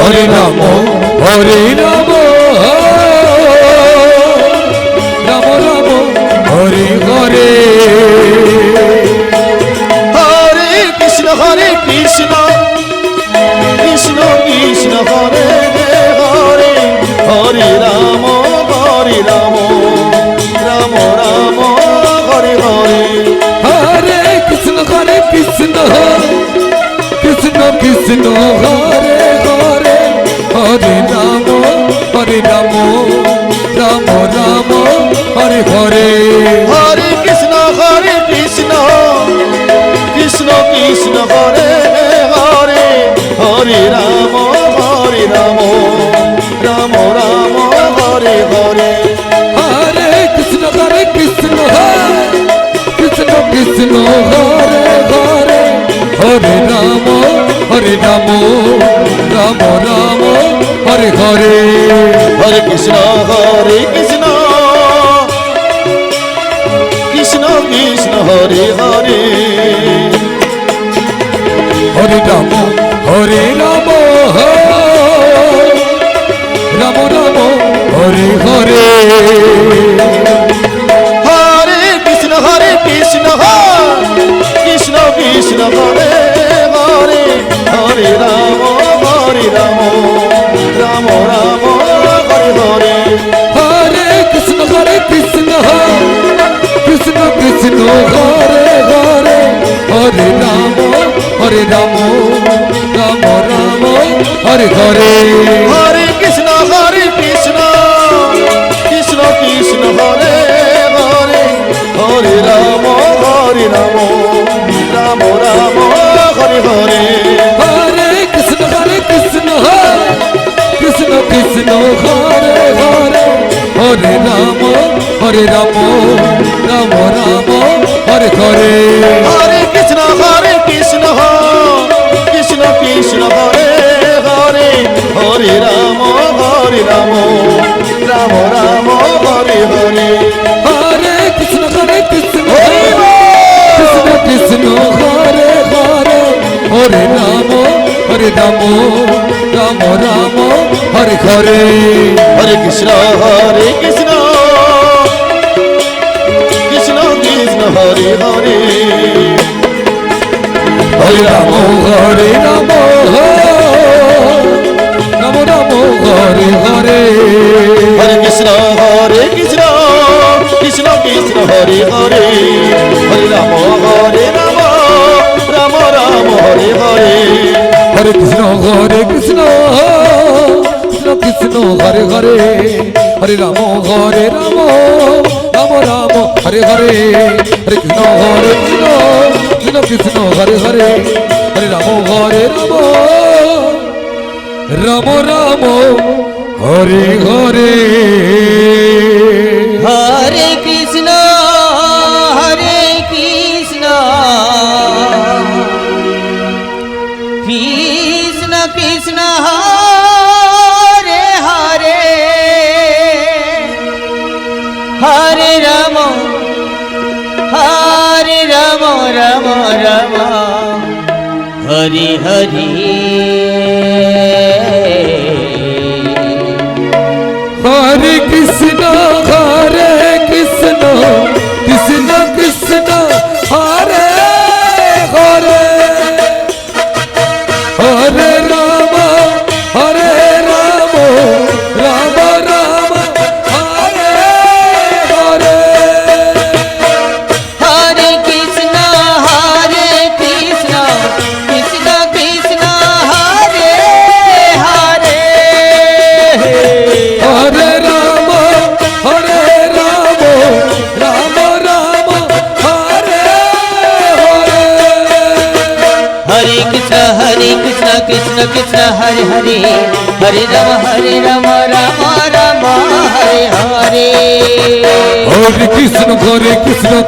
হরে Ram Ram Ram Hare Hare Hare Krishna Krishna Krishna Hare Hare Hare Ram Ram Ram Hare Hare Hare Krishna Krishna Krishna Krishna Hare Hare Hare Ram Ram Ram Hare Hare Hare Krishna Krishna Krishna Krishna Hare Hare Hare Ram Ram Ram Hare Hare Hare Krishna Krishna Krishna Krishna Hare Hare Hare Ram Ram Ram Hare Hare Hare Krishna Krishna Krishna Krishna Hare Hare Hare Ram Ram Ram Ram Hare Hare Hare Krishna Krishna Krishna Krishna Hare Hare Hare Ram Ram Ram Hare Hare Hare Krishna Krishna Krishna Krishna Hare Hare Hare Ram Ram Ram Hare Hare Hare Krishna Krishna Krishna Krishna Hare Hare Hare Ram Ram Ram Hare Hare Hare Krishna Krishna Krishna Krishna Hare Hare Hare Ram Ram Ram Hare Hare Hare Krishna Krishna Krishna Krishna Hare Hare Hare Ram Ram Ram Hare Hare Hare Krishna Krishna Krishna Krishna Hare Hare Hare Ram Ram Ram Hare Hare Hare Krishna Krishna Krishna Krishna Hare Hare Hare Ram Ram Ram Hare Hare Hare Krishna Krishna Krishna Krishna Hare Hare Hare Ram Ram Ram Hare Hare Hare Krishna Krishna Krishna Krishna Hare Hare Hare Ram Ram Ram Ram Hare Hare Hare Krishna Krishna Krishna Hare Hare Hare Ram Ram Ram Hare Hare Hare Krishna Krishna Krishna Hare Hare Hare Ram Ram Ram Hare Hare Hare Krishna Krishna Krishna Krishna Hare Hare Hare Ram Ram Ram Hare Hare Hare Krishna Krishna Krishna Krishna Hare Hare Hare Ram Ram Ram Hare Hare Hare Krishna Krishna Krishna Hare Hare Hare Ram Ram Ram Hare Hare Hare Krishna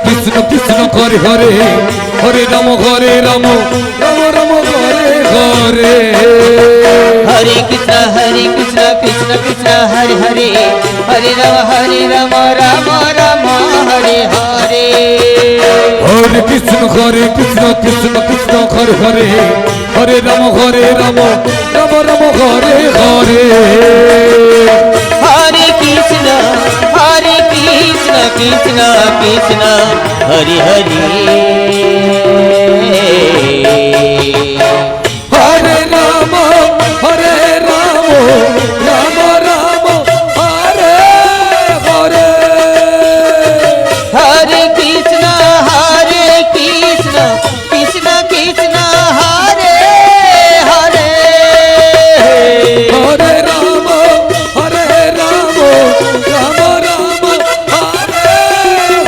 Krishna Krishna Hare Hare Hare Ram Ram Ram Hare Hare Hare Krishna Krishna Krishna Hare Hare Hare Ram Ram Ram Hare Hare Hare Krishna Krishna Krishna Hare Hare Hare Ram Ram Ram Hare Hare Hare Krishna Krishna Krishna Hare Hare হরে Ram Ram Ram Hare Hare Hare Krishna Krishna Krishna Hare Hare হরে Ram Ram Ram Hare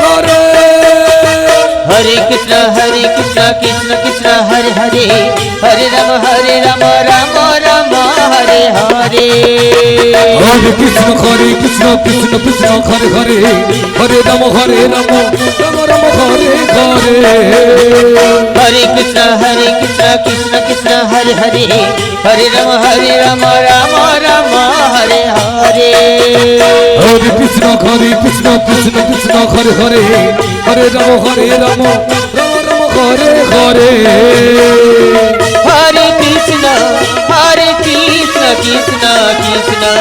Hare Hare Krishna Krishna Krishna Hare Hare Hare Rama Rama Rama Hare Hare হরে Krishna Krishna Krishna Hare Hare Hare Ram Ram Ram Hare Hare Hare Krishna Krishna Hare Hare Hare Rama Rama Rama Hare Hare হরে Krishna Krishna Hare Hare Hare Ram Ram Hare Hare Hare Krishna Krishna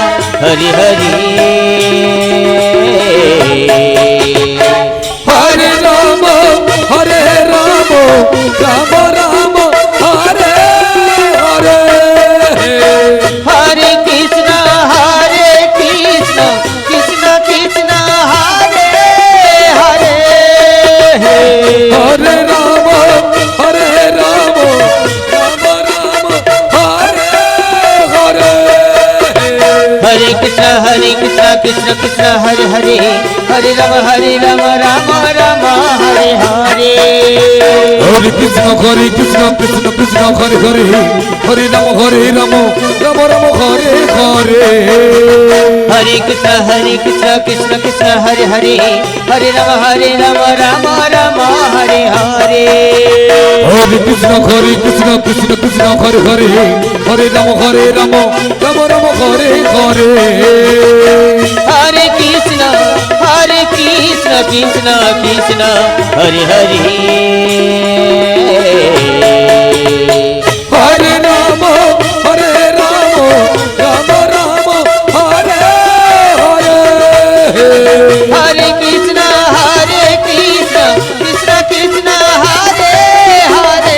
Hare Hare হরে Ram Ram Ram Hare Hare Hare Krishna Krishna Krishna Hare Hare হরে Ram Ram Ram Hare Hare Hare Krishna Krishna Hare Hare Hare Rama Rama Hare Hare হরে Krishna Krishna Hare Hare Hare Ram Ram Ram Hare Hare Hare Krishna Krishna Hare Hare Hare Rama Rama Hare Hare হরে Krishna Krishna Hare Hare Hare Ram Ram Ram Hare Hare Hare Krishna Krishna Hare Hare হরে Ram Ram Ram Hare Hare Hare Krishna Krishna Krishna Hare Hare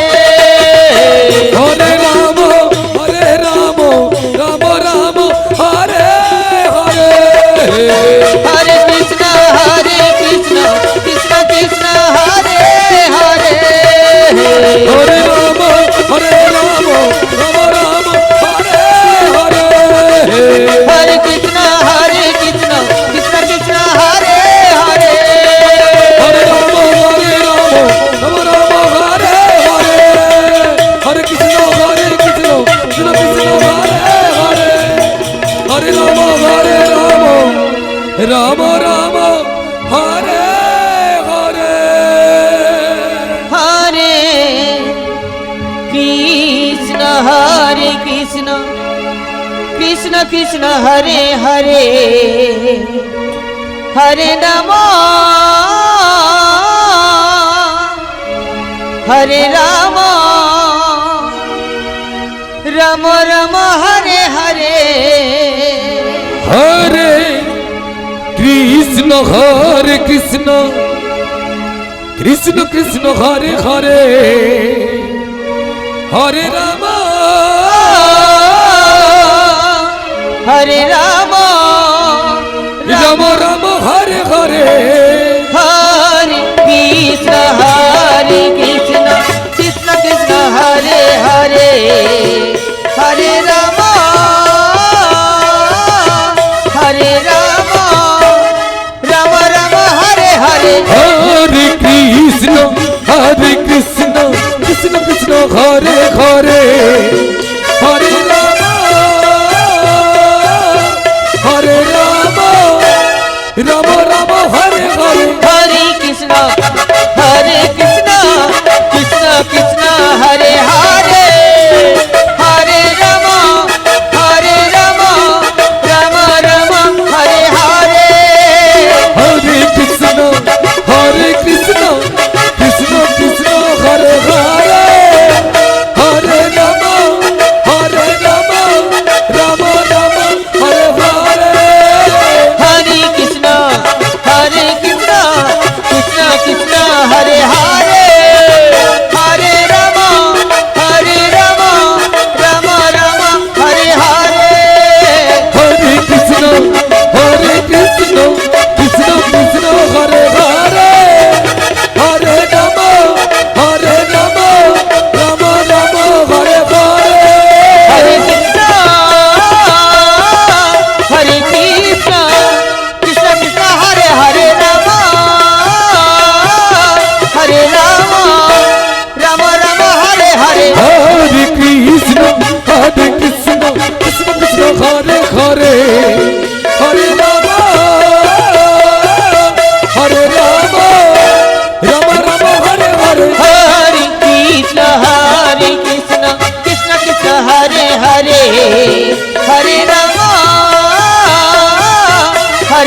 হরে Ram Ram Ram Hare Hare Hare Krishna Krishna Krishna Hare Hare হরে Ram Ram Ram Hare Hare Hare Krishna Krishna Krishna Hare Hare হরে Ram Ram Ram Hare Hare Hare Krishna Krishna Krishna Hare Hare Hare Ram Ram Ram Hare Hare Hare Krishna Krishna Hare Hare Hare Rama Rama Hare Hare হরে Krishna Krishna Krishna Hare Hare Hare Ram Hare Rama Ram Ram Hare Hare Hare Krishna Krishna Krishna Hare Hare Hare Rama Rama Hare Hare হরে Krishna Krishna Krishna Hare Hare Hare Ram Ram Ram Hare Hare Hare Krishna Krishna Krishna Hare Hare Hare Rama Rama Hare Hare হরে কৃষ্ণ কৃষ্ণ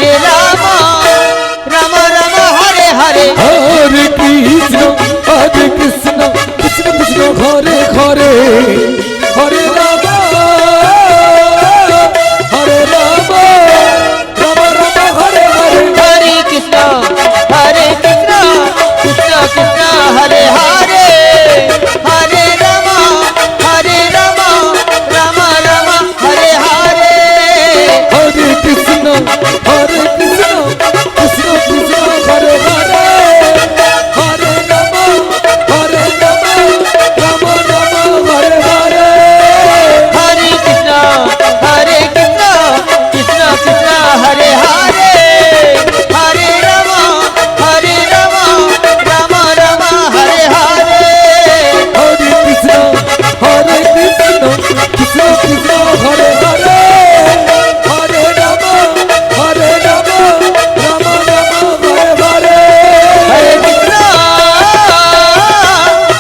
হরে রাম রাম রাম হরে হরে হরে কৃষ্ণ কৃষ্ণ কৃষ্ণ ঘরে ঘরে হরে রাম হরে রাম রাম রাম হরে হরে হরে কৃষ্ণ কৃষ্ণ কৃষ্ণ হরে হরে হরে রাম রাম রাম হরে হরে হরে কৃষ্ণ কৃষ্ণ কৃষ্ণ ঘরে ঘরে হরে রাম রাম রাম হরে হরে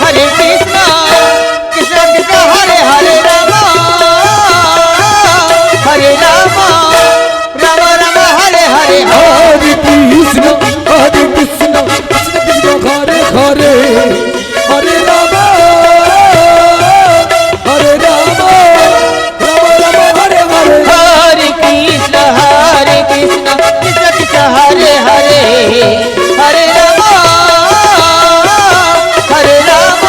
হরে কৃষ্ণ কৃষ্ণ কৃষ্ণ হরে হরে হরে রাম রাম রাম হরে হরে হরে কৃষ্ণ কৃষ্ণ কৃষ্ণ ঘরে ঘরে হরে রাম রাম রাম হরে হরে হরে কৃষ্ণ কৃষ্ণ কৃষ্ণ হরে হরে রাম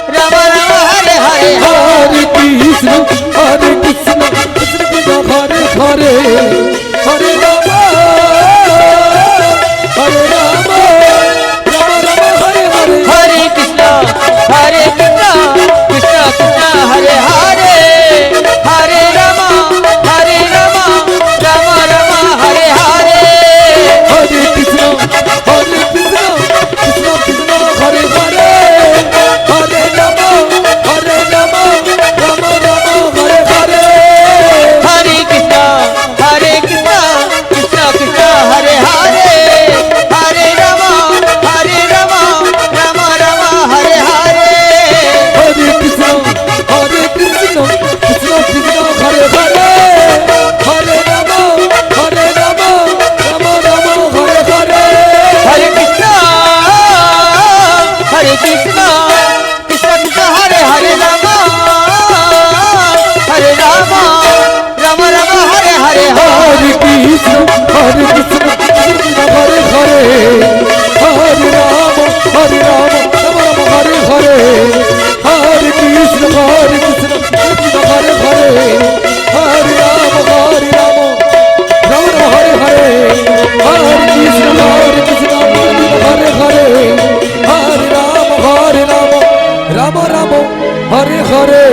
রাম রাম হরে হরে হরে কৃষ্ণ কৃষ্ণ কৃষ্ণ ঘরে ঘরে হরে রাম রাম রাম হরে হরে হরে কৃষ্ণ কৃষ্ণ কৃষ্ণ হরে হরে হরে রাম রাম হরে হরে হরে কৃষ্ণ কৃষ্ণ কৃষ্ণ ঘরে ঘরে হরে রাম রাম রাম হরে হরে হরে কৃষ্ণ কৃষ্ণ কৃষ্ণ হরে হরে হরে রাম রাম রাম হরে হরে হরে কৃষ্ণ কৃষ্ণ কৃষ্ণ ঘরে ঘরে হরে রাম রাম রাম হরে হরে হরে কৃষ্ণ কৃষ্ণ কৃষ্ণ হরে হরে হরে রাম রাম রাম হরে হরে হরে কৃষ্ণ কৃষ্ণ কৃষ্ণ ঘরে ঘরে হরে রাম রাম রাম হরে হরে হরে কৃষ্ণ কৃষ্ণ কৃষ্ণ হরে হরে রাম রাম রাম হরে হরে হরে কৃষ্ণ কৃষ্ণ ঘরে ঘরে হরে রাম রাম রাম হরে হরে হরে কৃষ্ণ কৃষ্ণ ঘরে ঘরে হরে রাম রাম রাম হরে হরে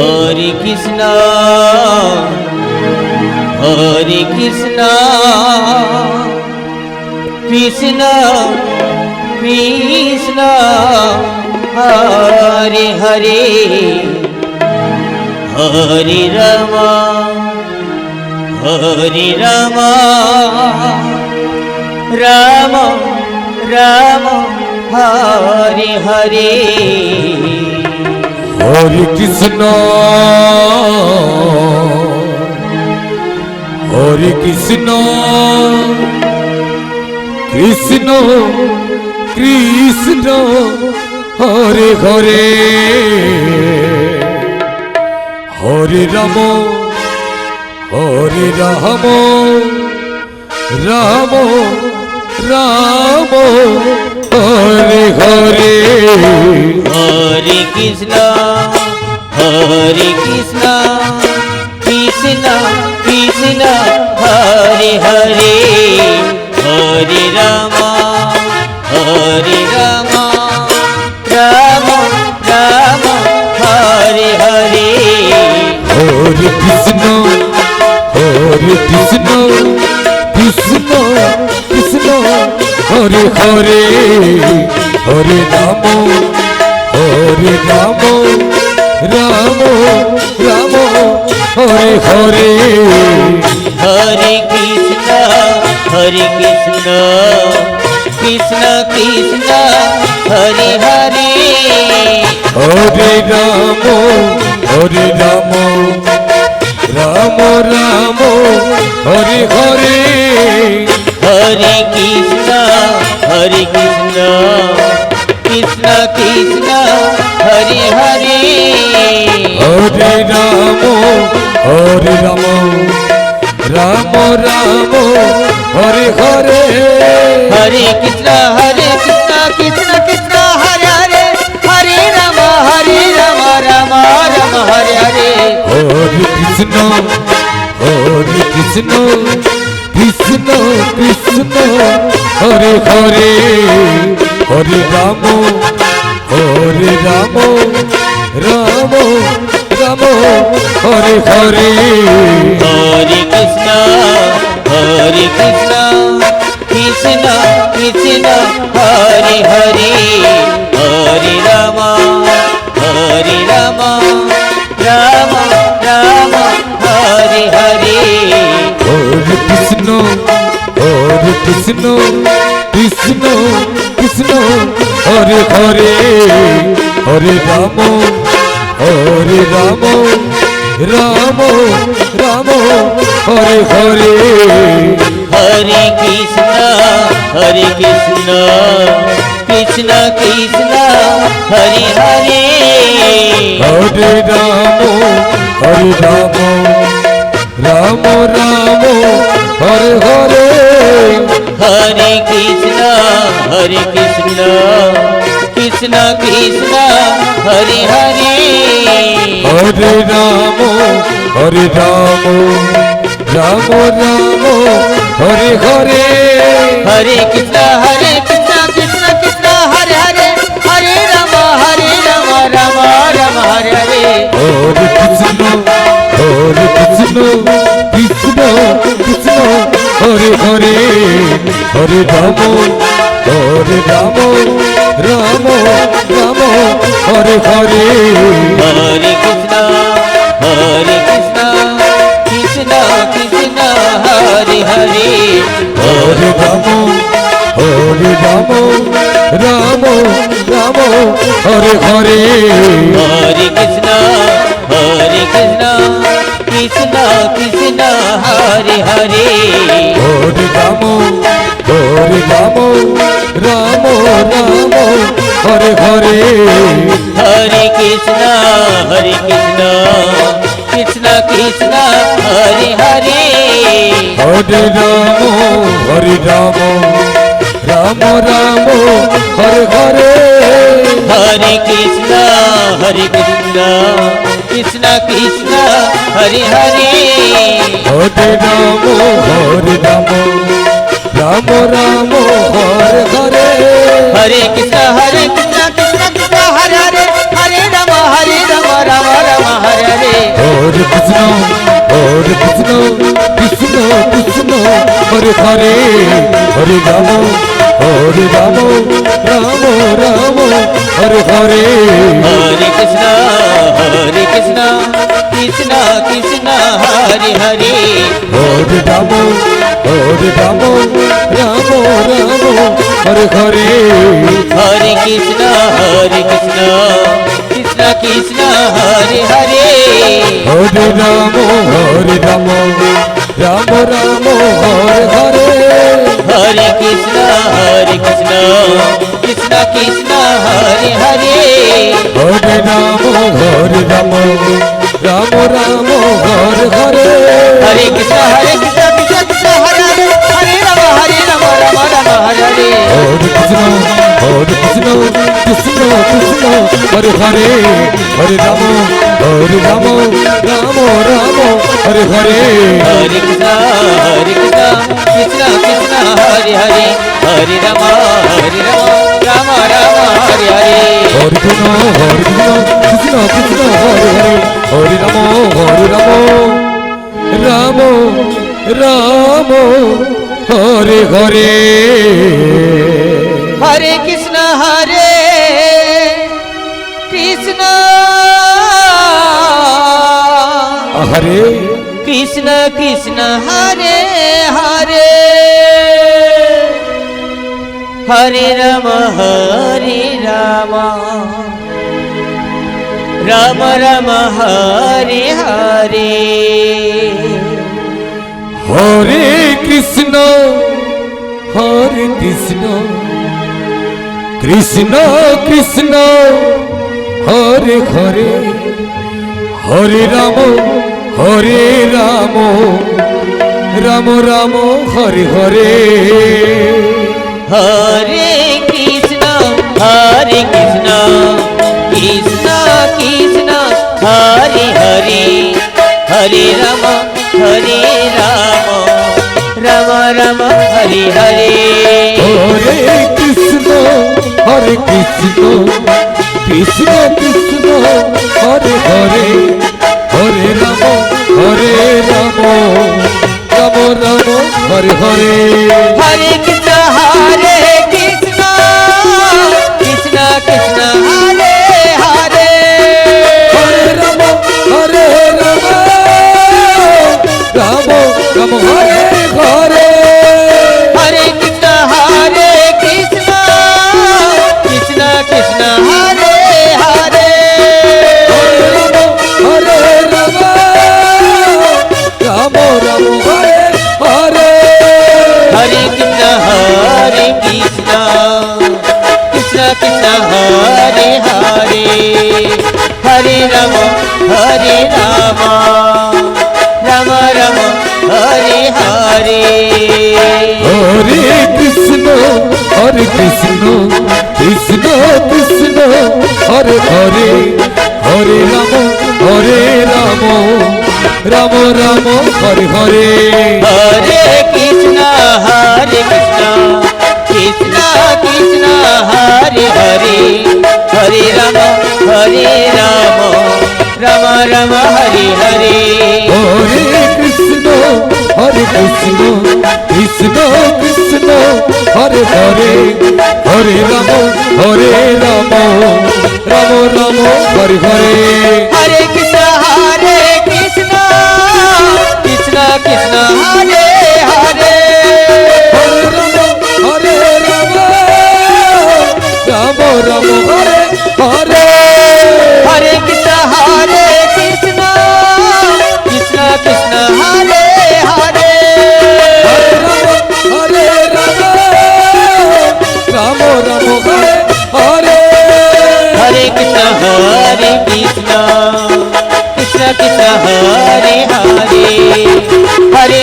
হরে কৃষ্ণ ঘরে ঘরে হরে রাম রাম রাম হরে হরে হরে কৃষ্ণ কৃষ্ণ কৃষ্ণ হরে হরে হরে রাম রাম রাম হরে হরে হরে কৃষ্ণ কৃষ্ণ কৃষ্ণ হরে হরে হরে রাম রাম রাম হরে হরে হরে কৃষ্ণ কৃষ্ণ কৃষ্ণ হরে হরে হরে রাম রাম রাম হরে হরে হরে কৃষ্ণ কৃষ্ণ কৃষ্ণ হরে হরে হরে রাম রাম রাম হরে হরে হরে কৃষ্ণ কৃষ্ণ কৃষ্ণ হরে হরে হরে রাম রাম রাম হরে হরে হরে কৃষ্ণ কৃষ্ণ কৃষ্ণ হরে হরে হরে রাম রাম রাম হরে হরে হরে কৃষ্ণ কৃষ্ণ কৃষ্ণ হরে হরে হরে রাম রাম রাম হরে হরে হরে কৃষ্ণ কৃষ্ণ কৃষ্ণ হরে হরে হরে রাম রাম রাম হরে হরে হরে কৃষ্ণ কৃষ্ণ কৃষ্ণ হরে হরে হরে রাম রাম রাম হরে হরে হরে কৃষ্ণ কৃষ্ণ কৃষ্ণ হরে হরে হরে রাম রাম রাম হরে হরে হরে কৃষ্ণ কৃষ্ণ কৃষ্ণ হরে হরে হরে রাম রাম রাম হরে হরে হরে কৃষ্ণ কৃষ্ণ কৃষ্ণ হরে হরে হরে রাম রাম রাম হরে হরে হরে কৃষ্ণ কৃষ্ণ কৃষ্ণ হরে হরে হরে রাম রাম রাম হরে হরে হরে কৃষ্ণ কৃষ্ণ কৃষ্ণ হরে হরে হরে রাম রাম রাম হরে হরে হরে কৃষ্ণ কৃষ্ণ কৃষ্ণ হরে হরে হরে রাম রাম রাম হরে হরে হরে কৃষ্ণ কৃষ্ণ কৃষ্ণ হরে হরে হরে রাম রাম হরে হরে হরে কৃষ্ণ কৃষ্ণ কৃষ্ণ হরে হরে হরে রাম রাম হরে হরে হরে কৃষ্ণ কৃষ্ণ কৃষ্ণ হরে হরে হরে রাম রাম হরে হরে হরে কৃষ্ণ কৃষ্ণ কৃষ্ণ হরে হরে হরে রাম রাম রাম হরে হরে হরে কৃষ্ণ কৃষ্ণ হরে হরে হরে রাম রাম হরে হরে হরে কৃষ্ণ কৃষ্ণ কৃষ্ণ হরে হরে হরে রাম রাম হরে হরে হরে কৃষ্ণ কৃষ্ণ কৃষ্ণ হরে হরে হরে রাম রাম হরে হরে হরে কৃষ্ণ কৃষ্ণ কৃষ্ণ হরে হরে হরে রাম হরে হরে হরে কৃষ্ণ কৃষ্ণ হরে হরে রাম রাম হরে হরে হরে কৃষ্ণ কৃষ্ণ হরে হরে হরে রাম রাম হরে হরে হরে কৃষ্ণ কৃষ্ণ কৃষ্ণ হরে হরে হরে রাম রাম হরে হরে হরে কৃষ্ণ কৃষ্ণ হরে হরে হরে রাম রাম হরে হরে হরে কৃষ্ণ কৃষ্ণ হরে কৃষ্ণ কৃষ্ণ হরে হরে হরে রাম রাম রাম হরে হরে হরে হরে কৃষ্ণ হরে কৃষ্ণ কৃষ্ণ কৃষ্ণ হরে হরে হরে রাম রাম রাম হরে হরে হরে কৃষ্ণ কৃষ্ণ কৃষ্ণ হরে হরে হরে রাম রাম রাম হরে হরে হরে কৃষ্ণ কৃষ্ণ কৃষ্ণ হরে হরে হরে রাম রাম রাম হরে হরে হরে কৃষ্ণ কৃষ্ণ কৃষ্ণ হরে হরে হরে রাম রাম রাম হরে হরে হরে কৃষ্ণ কৃষ্ণ কৃষ্ণ হরে হরে হরে রাম রাম হরে হরে হরে কৃষ্ণ কৃষ্ণ কৃষ্ণ হরে হরে হরে রাম রাম রাম হরে হরে হরে কৃষ্ণ কৃষ্ণ কৃষ্ণ হরে হরে হরে রাম রাম রাম হরে হরে হরে কৃষ্ণ কৃষ্ণ কৃষ্ণ হরে হরে হরে রাম রাম রাম হরে হরে হরে কৃষ্ণ কৃষ্ণ কৃষ্ণ হরে হরে হরে রাম রাম রাম হরে হরে হরে কৃষ্ণ কৃষ্ণ কৃষ্ণ হরে হরে হরে রাম রাম রাম হরে হরে হরে কৃষ্ণ কৃষ্ণ কৃষ্ণ হরে হরে হরে রাম রাম রাম হরে হরে হরে কৃষ্ণ কৃষ্ণ কৃষ্ণ হরে হরে হরে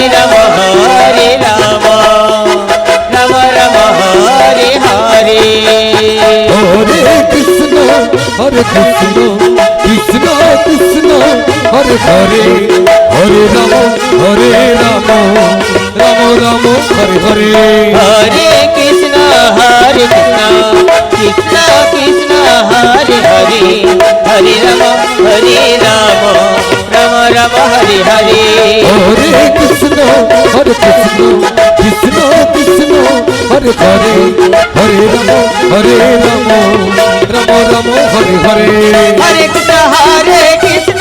রাম রাম রাম হরে হরে হরে কৃষ্ণ কৃষ্ণ কৃষ্ণ হরে হরে হরে রাম রাম রাম হরে হরে হরে কৃষ্ণ কৃষ্ণ কৃষ্ণ হরে হরে হরে রাম রাম রাম হরে হরে হরে কৃষ্ণ কৃষ্ণ কৃষ্ণ হরে হরে হরে রাম রাম রাম হরে হরে হরে কৃষ্ণ কৃষ্ণ কৃষ্ণ হরে হরে হরে রাম রাম হরে হরে হরে কৃষ্ণ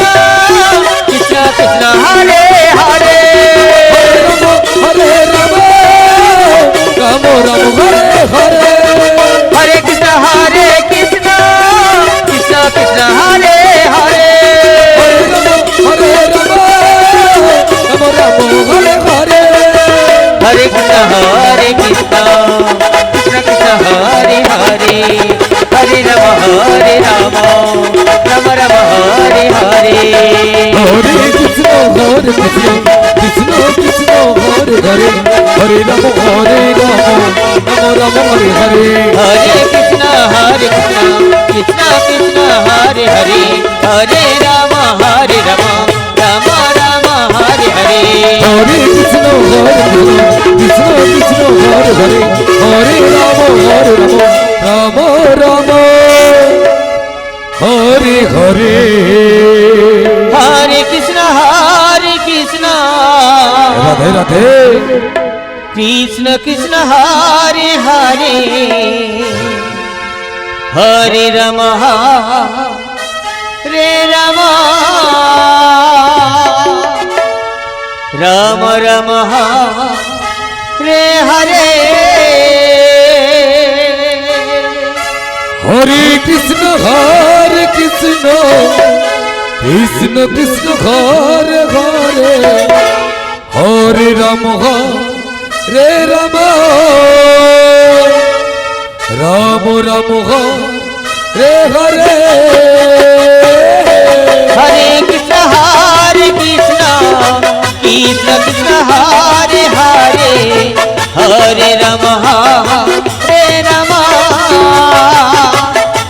কৃষ্ণ কৃষ্ণ হরে হরে হরে রাম রাম হরে হরে হরে কৃষ্ণ কৃষ্ণ কৃষ্ণ হরে হরে হরে রাম রাম রাম হরে হরে হরে কৃষ্ণ কৃষ্ণ কৃষ্ণ হরে হরে হরে রাম রাম হরে হরে হরে কৃষ্ণ কৃষ্ণ কৃষ্ণ হরে হরে হরে রাম রাম রাম হরে হরে হরে কৃষ্ণ কৃষ্ণ কৃষ্ণ হরে হরে হরে রাম রাম রাম হরে হরে হরে কৃষ্ণ রাধে রাধে কৃষ্ণ কৃষ্ণ হরে হরে হরে রাম রে রাম রাম রাম রে হরে হরে কৃষ্ণ কৃষ্ণ কৃষ্ণ কৃষ্ণ ঘরে ঘরে হরে রাম হরে রাম রাম রাম হরে হরে हरे कृष्ण कृष्ण कृष्ण हरे हरे हरे राम हरे राम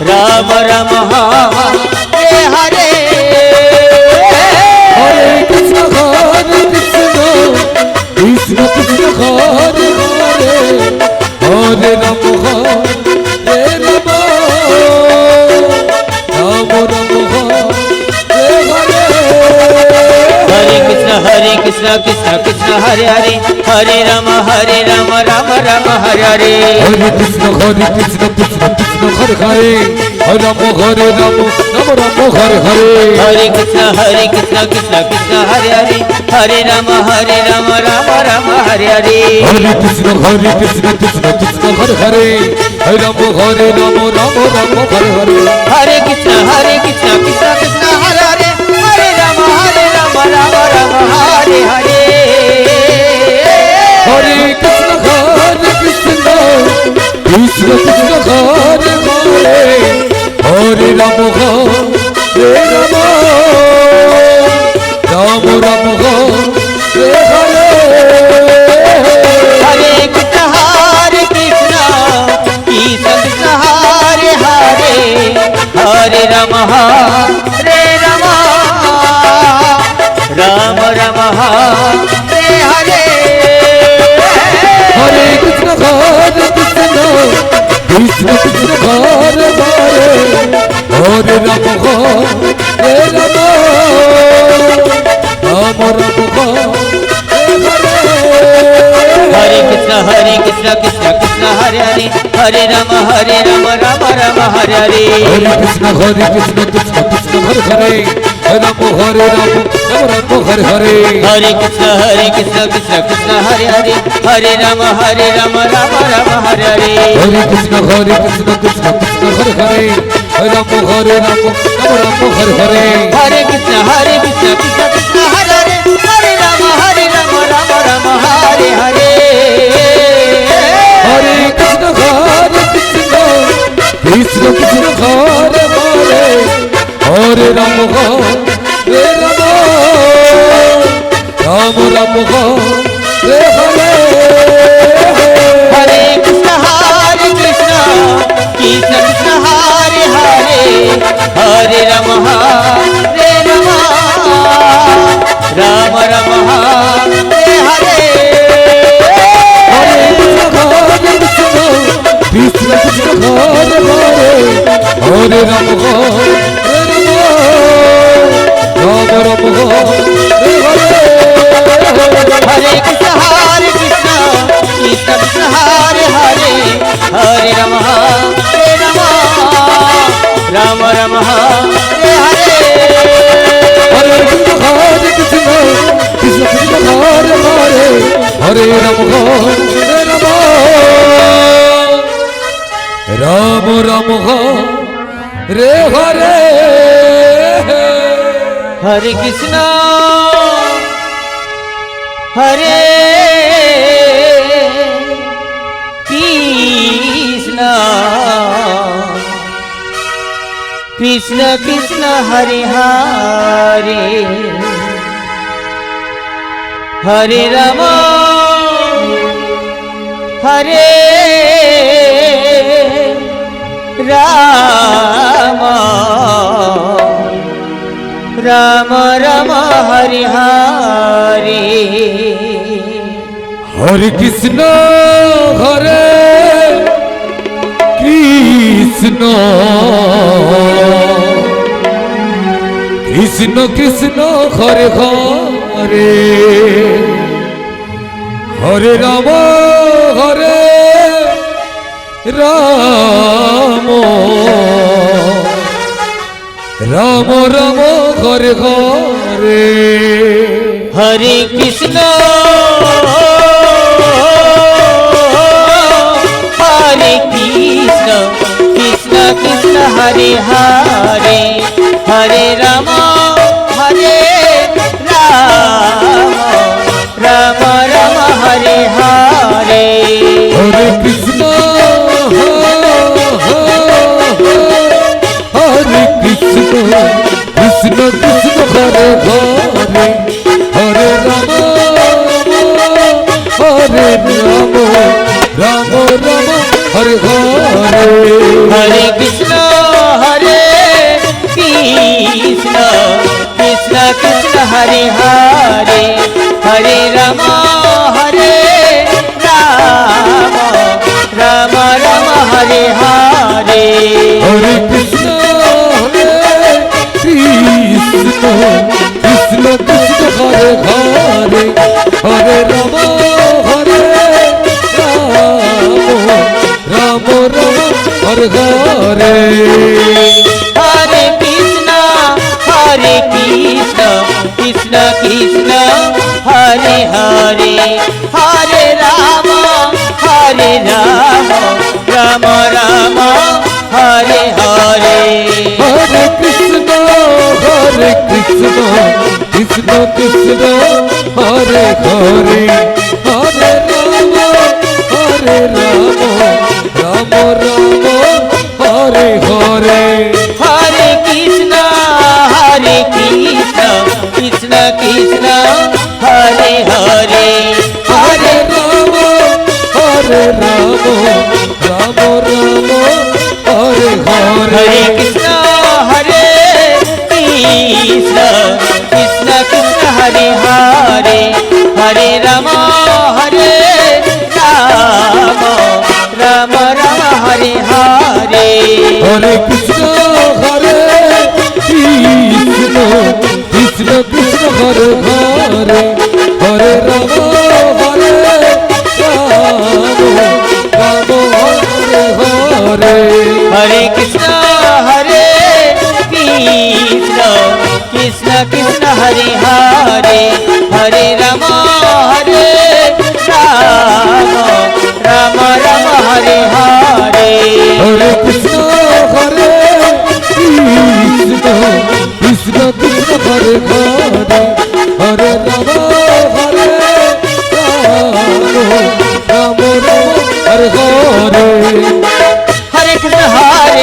राम राम हरे हरे হরে কৃষ্ণ কৃষ্ণ কৃষ্ণ হরে হরে হরে রাম হরে রাম রাম রাম হরে হরে हरे कृष्ण कृष्ण कृष्ण हरे हरे हरे राम राम राम हरे हरे হরে কৃষ্ণ কৃষ্ণ কৃষ্ণ হরে হরে হরে রাম রাম রাম হরে হরে हरे कृष्ण कृष्ण कृष्ण हरे हरे हरे राम राम राम हरे हरे হরে কৃষ্ণ কৃষ্ণ কৃষ্ণ হরে হরে হরে রাম রাম রাম হরে হরে हरे कृष्ण कृष्ण कृष्ण हरे हरे हरे राम राम राम हरे हरे হরে কৃষ্ণ কৃষ্ণ কৃষ্ণ হরে হরে হরে রাম রাম রাম রাম হরে হরে हरे कृष्ण कृष्ण कृष्ण हरे हरे हरे राम राम राम हरे हरे হরে কৃষ্ণ কৃষ্ণ কৃষ্ণ হরে হরে হরে রাম রাম রাম রাম হরে हरे कृष्ण कृष्ण हरे हरे हरे राम राम राम हरे हरे হরে কৃষ্ণ কৃষ্ণ হরে হরে হরে রাম রাম হরে হরে हरे कृष्ण कृष्ण हरे हरे हरे राम राम राम हरे हरे হরে কৃষ্ণ কৃষ্ণ হরে হরে হরে রাম রাম হরে হরে हरे कृष्ण कृष्ण हरे हरे हरे राम राम राम हरे हरे হরে কৃষ্ণ কৃষ্ণ হরে হরে হরে রাম রাম রাম রাম হরে হরে हरे कृष्ण कृष्ण हरे हरे हरे राम राम राम हरे हरे হরে কৃষ্ণ হরে হরে হরে রাম রাম রাম হরে হরে हरे कृष्ण कृष्ण हरे हरे हरे राम राम राम हरे हरे হরে কৃষ্ণ হরে হরে হরে রাম রাম রাম রে হরে हरे कृष्ण हरे कृष्ण कृष्ण कृष्ण हरे हरे हरे राम हरे राम राम राम हरे हरे হরে কৃষ্ণ হরে কৃষ্ণ কৃষ্ণ কৃষ্ণ হরে হরে হরে রাম রাম রাম রাম হরে হরে हरे कृष्ण कृष्ण कृष्ण हरे हरे हरे राम राम राम हरे हरे हरे राम राम राम हरे हरे हरे कृष्ण कृष्ण कृष्ण हरे हरे हरे राम राम राम हरे हरे हरे कृष्ण कृष्ण कृष्ण हरे हरे हरे राम राम राम हरे हरे हरे कृष्ण कृष्ण कृष्ण हरे हरे हरे राम राम राम हरे हरे हरे कृष्ण कृष्ण कृष्ण हरे हरे हरे राम राम राम हरे हरे हरे कृष्ण कृष्ण कृष्ण हरे हरे हरे राम राम राम हरे हरे हरे कृष्ण कृष्ण कृष्ण हरे हरे हरे राम राम हरे हरे हरे कृष्ण कृष्ण कृष्ण हरे हरे हरे राम राम राम हरे हरे हरे कृष्ण कृष्ण कृष्ण हरे हरे हरे राम राम हरे हरे हरे कृष्ण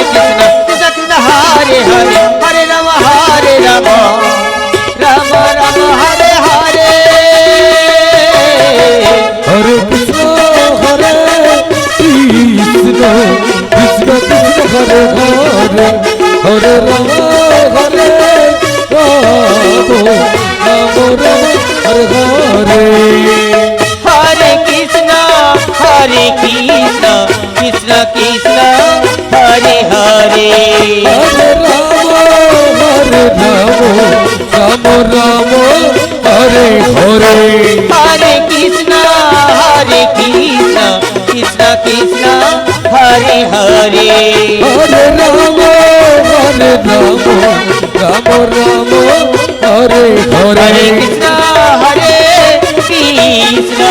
कृष्ण कृष्ण हरे हरे हरे राम राम राम हरे हरे हरे कृष्ण कृष्ण कृष्ण कृष्ण हरे हरे हरे राम राम हरे हरे हरे कृष्ण कृष्ण कृष्ण हरे हरे हरे राम राम हरे हरे हरे कृष्ण कृष्ण कृष्ण हरे हरे हरे राम राम हरे हरे हरे कृष्ण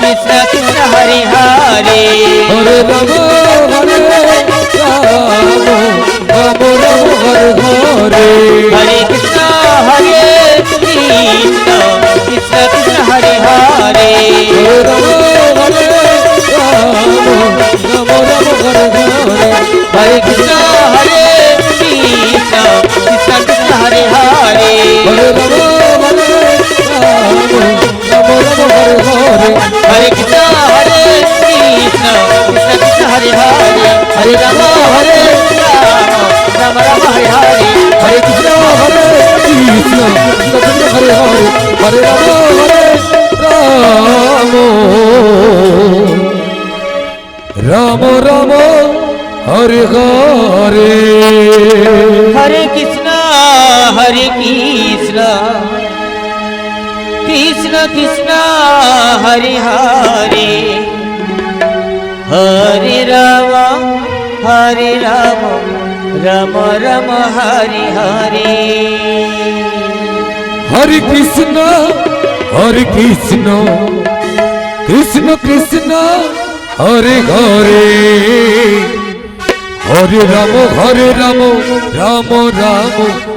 कृष्ण कृष्ण हरे हरे हरे राम राम हरे हरे हरे कृष्ण कृष्ण कृष्ण हरे हरे हरे राम हरे हरे हरे कृष्ण कृष्ण कृष्ण हरे हरे हरे राम हरे हरे हरे कृष्ण कृष्ण कृष्ण हरे हरे हरे राम राम राम हरे हरे हरे कृष्ण कृष्ण हरे हरे हरे राम राम हरे हरे हरे कृष्ण कृष्ण कृष्ण हरे हरे हरे राम राम राम हरे हरे हरे कृष्ण कृष्ण कृष्ण हरे हरे हरे राम राम